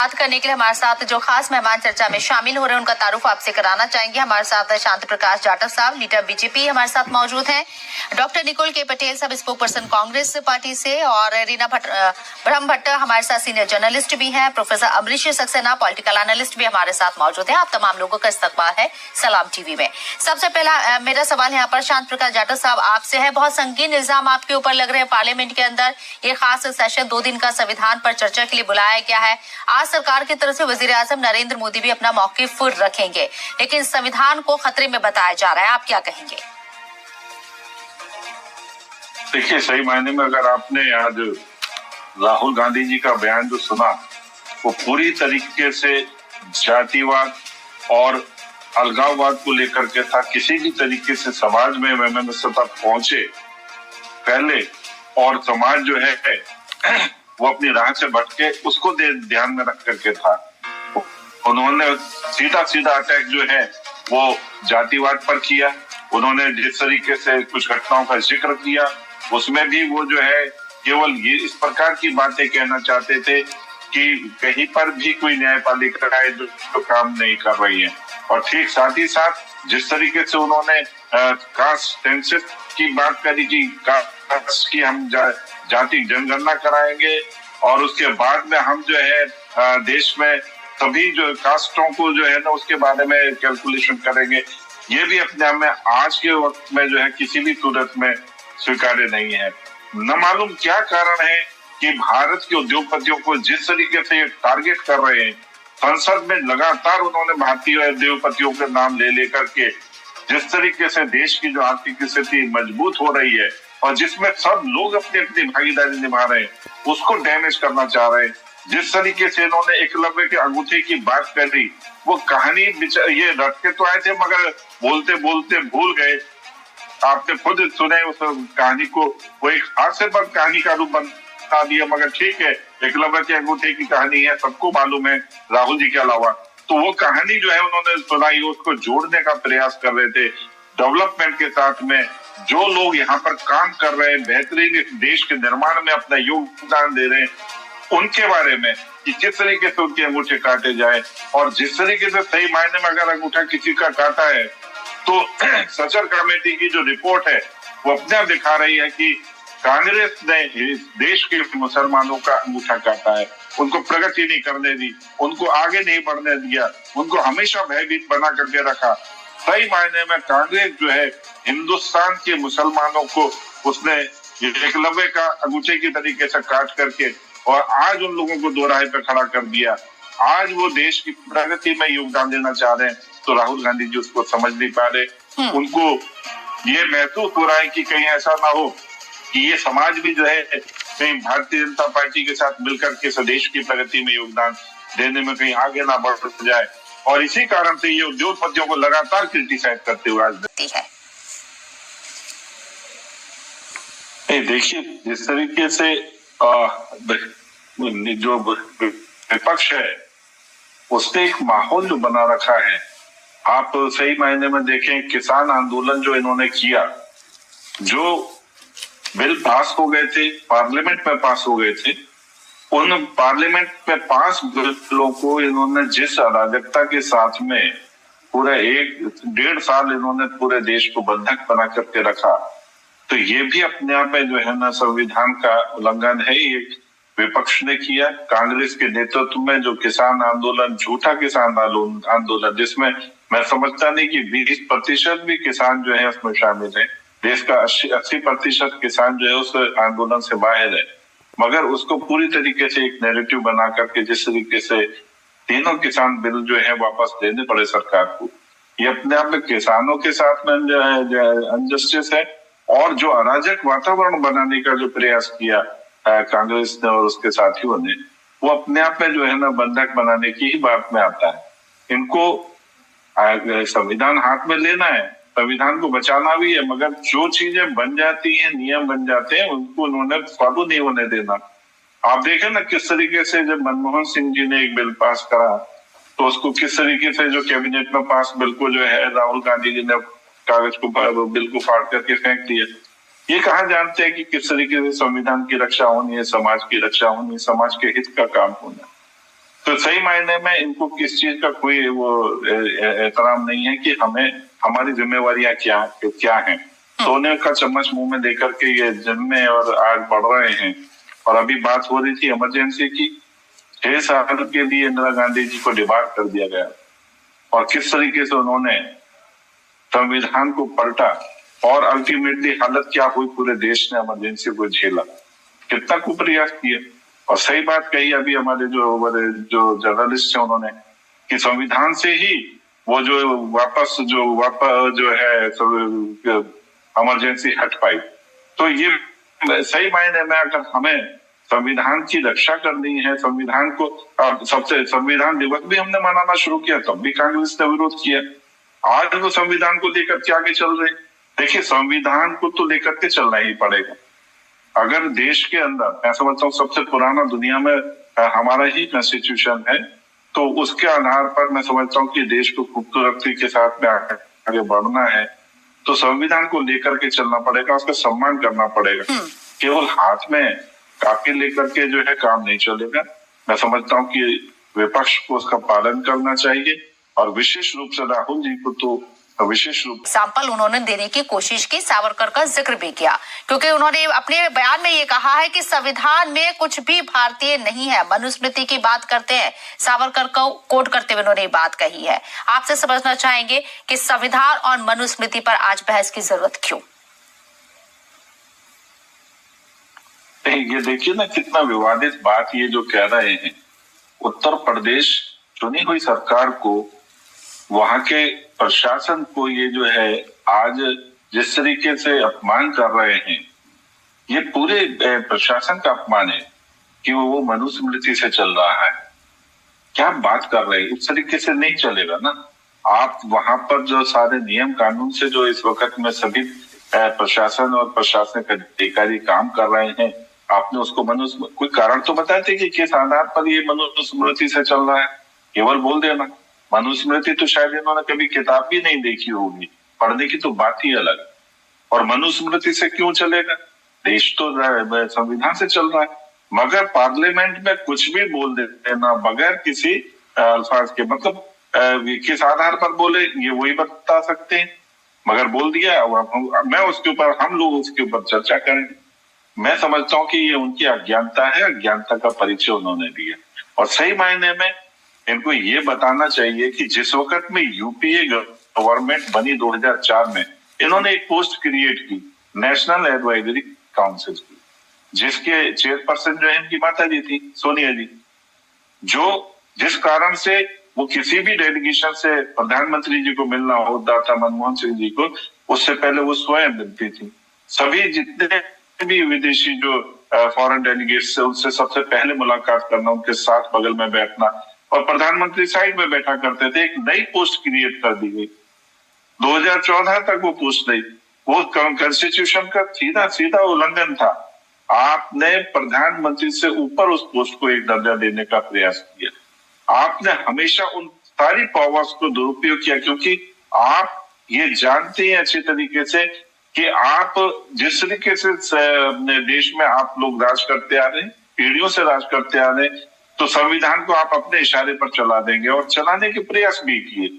बात करने के लिए हमारे साथ जो खास मेहमान चर्चा में शामिल हो रहे हैं उनका तारुफ आपसे कराना चाहेंगे। हमारे साथ शांत प्रकाश जाटव साहब, लीडर बीजेपी हमारे साथ मौजूद हैं, डॉक्टर निकुल के पटेल साहब, स्पोक पर्सन कांग्रेस पार्टी से, और रीना ब्रह्म भट्ट हमारे साथ सीनियर जर्नलिस्ट भी हैं, professor Amrish Saxena political analyst भी हमारे साथ मौजूद है। आप तमाम लोगों का इस्तकबाल है सलाम टीवी में। सबसे पहला मेरा सवाल यहाँ पर शांत प्रकाश जाटव साहब आपसे है। बहुत संगीन इल्जाम आपके ऊपर लग रहे हैं। पार्लियामेंट के अंदर ये खास सेशन 2 दिन का संविधान पर चर्चा के लिए बुलाया गया है। आज सरकार की तरफ से वजीर आजम नरेंद्र मोदी भी अपना मौकिफ रखेंगे, लेकिन संविधान को खतरे में बताया जा रहा है, आप क्या कहेंगे? देखिए, सही मायने में अगर आपने आज राहुल गांधी जी का बयान जो सुना, वो पूरी तरीके से जातिवाद और अलगाववाद को लेकर के था। किसी भी तरीके से समाज में वैमनस्यता पहुंचे पहले, और समाज जो है वो अपनी राह से भटके, उसको ध्यान में रख करके था। उन्होंने सीधा सीधा अटैक जो है वो जातिवाद पर किया। उन्होंने जिस तरीके से कुछ घटनाओं का जिक्र किया, उसमें भी वो जो है केवल ये इस प्रकार की बातें कहना चाहते थे कि कहीं पर भी कोई न्यायपालिका है जो काम नहीं कर रही है। और ठीक साथ ही साथ जिस तरीके से उन्होंने कास्ट सेंसस की बात करी कि कास्ट की हम जाति जनगणना कराएंगे, और उसके बाद में हम जो है देश में सभी जो कास्टों को जो है ना उसके बारे में कैलकुलेशन करेंगे, ये भी अपने आप में आज के वक्त में जो है किसी भी सूरत में स्वीकार्य नहीं है। न मालूम क्या कारण है कि भारत के उद्योगपतियों को जिस तरीके से टारगेट कर रहे हैं, संसद में लगातार उन्होंने भारतीय उद्योगपतियों के नाम ले लेकर के जिस तरीके से देश की जो आर्थिक स्थिति मजबूत हो रही है और जिसमें सब लोग अपनी अपनी भागीदारी निभा रहे हैं, उसको डैमेज करना चाह रहे हैं। जिस तरीके से इन्होंने एकलव्य के अंगूठे की बात करी, वो कहानी ये रट के तो आए थे मगर बोलते बोलते भूल गए। आपने खुद सुने उस कहानी को, वो एक हास्यास्पद कहानी का रूप बता दिया, मगर ठीक है, एकलव्य के अंगूठे की कहानी है, सबको मालूम है राहुल जी के अलावा। तो वो कहानी जो है उन्होंने सुनाई, उसको जोड़ने का प्रयास कर रहे थे डेवलपमेंट के साथ में। जो लोग यहाँ पर काम कर रहे हैं, बेहतरीन देश के निर्माण में अपना योगदान दे रहे हैं, उनके बारे में कि किस तरीके से उनके अंगूठे काटे जाए। और जिस तरीके से सही मायने में अगर अंगूठा किसी का काटा है तो सचर कमेटी की जो रिपोर्ट है वो अपने आप दिखा रही है कि कांग्रेस ने देश के मुसलमानों का अंगूठा काटा है, उनको प्रगति नहीं करने दी, उनको आगे नहीं बढ़ने दिया, उनको हमेशा भयभीत बना करके रखा। सही मायने में कांग्रेस जो है हिंदुस्तान के मुसलमानों को उसने एकलव्य का अंगूठे की तरीके से काट करके और आज उन लोगों को दो राह पे खड़ा कर दिया। आज वो देश की प्रगति में योगदान देना चाह रहे हैं, तो राहुल गांधी जी उसको समझ नहीं पा रहे। उनको ये महसूस हो रहा है कि कहीं ऐसा ना हो कि ये समाज भी जो है कहीं भारतीय जनता पार्टी के साथ मिलकर के स्वदेश की प्रगति में योगदान देने में कहीं आगे ना बढ़ जाए, और इसी कारण से ये उद्योगपतियों को लगातार क्रिटिसाइज करते हुए आज है। देखिए, जिस तरीके से जो विपक्ष है उसने एक माहौल जो बना रखा है, आप सही मायने में देखें, किसान आंदोलन जो इन्होंने किया, जो बिल पास हो गए थे, पार्लियामेंट में पास हो गए थे, उन पार्लियामेंट में पास बिलों को इन्होंने जिस अराजकता के साथ में पूरे 1-1.5 साल इन्होंने पूरे देश को बंधक बना करके रखा, तो ये भी अपने आप में जो है ना संविधान का उल्लंघन है। ये विपक्ष ने किया, कांग्रेस के नेतृत्व में जो किसान आंदोलन, झूठा किसान आंदोलन, जिसमें मैं समझता नहीं कि 20% भी किसान जो है उसमें शामिल है। देश का 80% किसान जो है उस आंदोलन से बाहर है, मगर उसको पूरी तरीके से एक नैरेटिव बना करके जिस तरीके से तीनों किसान बिल जो है वापस देने पड़े सरकार को, ये अपने आप में किसानों के साथ में जो है अनजस्टिस है। और जो अराजक वातावरण बनाने का जो प्रयास किया कांग्रेस ने और उसके साथियों ने, वो अपने आप में जो है ना बंधक बनाने की ही बात में आता है। इनको संविधान हाथ में लेना है, संविधान को बचाना भी है, मगर जो चीजें बन जाती हैं, नियम बन जाते हैं, उनको उन्होंने फॉलो नहीं होने देना। आप देखें ना किस तरीके से जब मनमोहन सिंह जी ने एक बिल पास करा, तो उसको किस तरीके से जो कैबिनेट में पास बिल को जो है राहुल गांधी जी ने कागज को, बिल को फाड़ करके फेंक दिया। ये कहाँ जानते हैं कि किस तरीके से संविधान की रक्षा होनी है, समाज की रक्षा होनी है, समाज के हित का काम होना। तो सही मायने में इनको किस चीज का कोई वो एहतराम नहीं है कि हमें हमारी जिम्मेवारियां क्या हैं। सोने का चम्मच मुंह में देकर के ये जन्मे और आज बढ़ रहे हैं। और अभी बात हो रही थी इमरजेंसी की, 6 साल के लिए इंदिरा गांधी जी को डिबार कर दिया गया और किस तरीके से उन्होंने संविधान को पलटा और अल्टीमेटली हालत क्या हुई, पूरे देश ने इमरजेंसी को झेला, कितना कुप्रयास किया। और सही बात कही अभी हमारे जो जर्नलिस्ट हैं उन्होंने कि संविधान से ही वो जो है इमरजेंसी हट पाई। तो ये सही मायने में अगर हमें संविधान की रक्षा करनी है, संविधान को सबसे संविधान दिवस भी हमने मनाना शुरू किया, तब भी कांग्रेस ने विरोध किया। आज वो संविधान को लेकर के आगे चल रहे। देखिए, संविधान को तो लेकर के चलना ही पड़ेगा। अगर देश के अंदर, मैं समझता हूँ सबसे पुराना दुनिया में हमारा ही कॉन्स्टिट्यूशन है, तो उसके आधार पर मैं समझता हूँ कि देश को खूबसूरती के साथ में आगे बढ़ना है तो संविधान को लेकर के चलना पड़ेगा, उसका सम्मान करना पड़ेगा। केवल हाथ में कापी लेकर के जो है काम नहीं चलेगा। मैं समझता हूँ कि विपक्ष को उसका पालन करना चाहिए और विशेष रूप से राहुल जी को तो विशेष रूप एग्जाम्पल उन्होंने देने की कोशिश की, सावरकर का जिक्र भी किया, क्योंकि उन्होंने अपने बयान में ये कहा है कि संविधान में कुछ भी भारतीय नहीं है। मनुस्मृति की बात करते हैं, सावरकर को कोट करते हुए उन्होंने ये बात कही है। आपसे समझना चाहेंगे कि संविधान और मनुस्मृति पर आज बहस की जरूरत क्यों? ये देखिए ना, कितना विवादित बात ये जो कह रहे हैं। उत्तर प्रदेश चुनी हुई सरकार को, वहां के प्रशासन को ये जो है आज जिस तरीके से अपमान कर रहे हैं, ये पूरे प्रशासन का अपमान है कि वो मनुस्मृति से चल रहा है। क्या बात कर रहे हैं, इस तरीके से नहीं चलेगा ना। आप वहां पर जो सारे नियम कानून से जो इस वक्त में सभी प्रशासन और प्रशासनिक अधिकारी काम कर रहे हैं, आपने उसको कोई कारण तो बताए थे कि किस आधार पर ये मनुस्मृति से चल रहा है। केवल बोल देना मनुस्मृति, तो शायद इन्होंने कभी किताब भी नहीं देखी होगी, पढ़ने की तो बात ही अलग। और मनुस्मृति से क्यों चलेगा, देश तो संविधान से चल रहा है। मगर पार्लियामेंट में कुछ भी बोल देना बगैर किसी अल्फाज के, मतलब किस आधार पर बोले ये वही बता सकते हैं, मगर बोल दिया। मैं उसके ऊपर, हम लोग उसके ऊपर चर्चा करेंगे। मैं समझता हूँ कि ये उनकी अज्ञानता है, अज्ञानता का परिचय उन्होंने दिया। और सही मायने में इनको ये बताना चाहिए कि जिस वक्त में यूपीए गवर्नमेंट बनी 2004 में, इन्होंने एक पोस्ट क्रिएट की, नेशनल एडवाइजरी काउंसिल की, जिसके चेयरपर्सन जो है इनकी माता जी थी, सोनिया जी, जो जिस कारण से वो किसी भी डेलीगेशन से प्रधानमंत्री जी को मिलना होता था, मनमोहन सिंह जी को, उससे पहले वो स्वयं मिलती थी। सभी जितने भी विदेशी जो फॉरेन डेलीगेट्स से, उनसे सबसे पहले मुलाकात करना, उनके साथ बगल में बैठना, और प्रधानमंत्री साइड में बैठा करते थे। एक नई पोस्ट क्रिएट कर दी गई, 2014 तक वो पोस्ट नहीं, वो कॉन्स्टिट्यूशन का सीधा सीधा उल्लंघन था। आपने प्रधानमंत्री से ऊपर उस पोस्ट को एक दर्जा देने का प्रयास किया। आपने हमेशा उन सारी पावर्स को दुरुपयोग किया, क्योंकि आप ये जानते हैं अच्छी तरीके से कि आप जिस तरीके से देश में आप लोग राज करते आ रहे हैं, पीढ़ियों से राज करते आ रहे हैं, तो संविधान को आप अपने इशारे पर चला देंगे, और चलाने के प्रयास भी किए।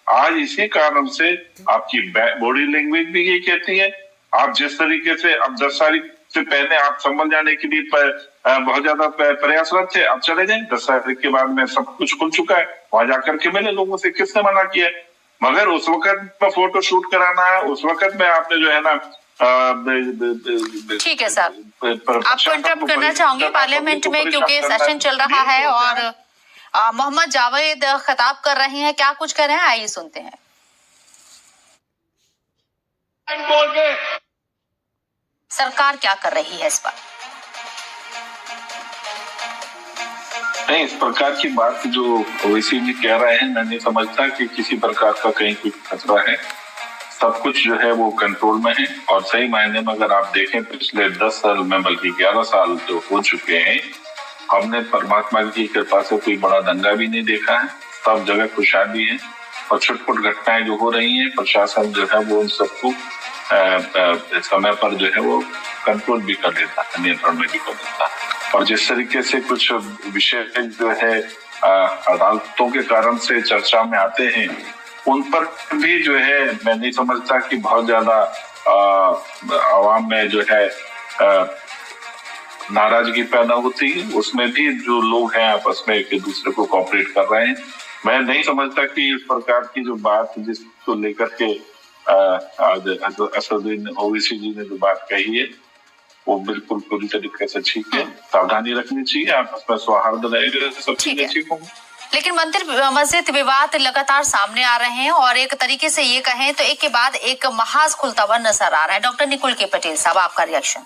आज इसी कारण से आपकी बॉडी लैंग्वेज भी ये कहती है। आप जिस तरीके से अब 10 तारीख से पहले आप संभल जाने के लिए बहुत ज्यादा प्रयासरत थे, अब चले जाए। 10 तारीख के बाद में सब कुछ खुल चुका है, वहां जाकर के मिले लोगों से, किसने मना किया? मगर उस वक्त में फोटो शूट कराना है, उस वक्त में आपने जो है ना ठीक है साहब, आपको इंटरप्ट करना चाहूंगी पार्लियामेंट में, क्योंकि सेशन चल रहा है और मोहम्मद जावेद खिताब कर रहे हैं। क्या कुछ कर रहे हैं, आइए सुनते हैं। सरकार क्या कर रही है इस पर? नहीं, इस प्रकार की बात जो ओवैसी जी कह रहे हैं, मैं नहीं समझता कि किसी प्रकार का कहीं कुछ खतरा है। सब कुछ जो है वो कंट्रोल में है। और सही मायने में अगर आप देखें, पिछले 10 साल में, बल्कि 11 साल जो हो चुके हैं, हमने परमात्मा की कृपा से कोई बड़ा दंगा भी नहीं देखा है। सब जगह खुशहाली है और छुटपुट घटनाएं जो हो रही हैं, प्रशासन जो है वो उन सबको समय पर जो है वो कंट्रोल भी कर लेता है, नियंत्रण में भी कर लेता है। और जिस तरीके से कुछ विषय जो है अदालतों के कारण से चर्चा में आते हैं, उन पर भी जो है मैं नहीं समझता कि बहुत ज्यादा आवाम में जो है नाराजगी पैदा होती है। उसमें भी जो लोग हैं आपस में एक दूसरे को कोऑपरेट कर रहे हैं। मैं नहीं समझता कि इस प्रकार की जो बात जिसको लेकर के आज असदुद्दीन ओवैसी जी ने जो बात कही है वो बिल्कुल पूरी तरीके से ठीक है। सावधानी रखनी चाहिए, आपस में सौहार्द रहेगा, सब चीजें ठीक होंगी। लेकिन मंदिर मस्जिद विवाद लगातार सामने आ रहे हैं और एक तरीके से ये कहें तो एक के बाद एक महाज खुलता हुआ नजर आ रहा है। डॉक्टर निकुल के पटेल साहब, आपका रिएक्शन?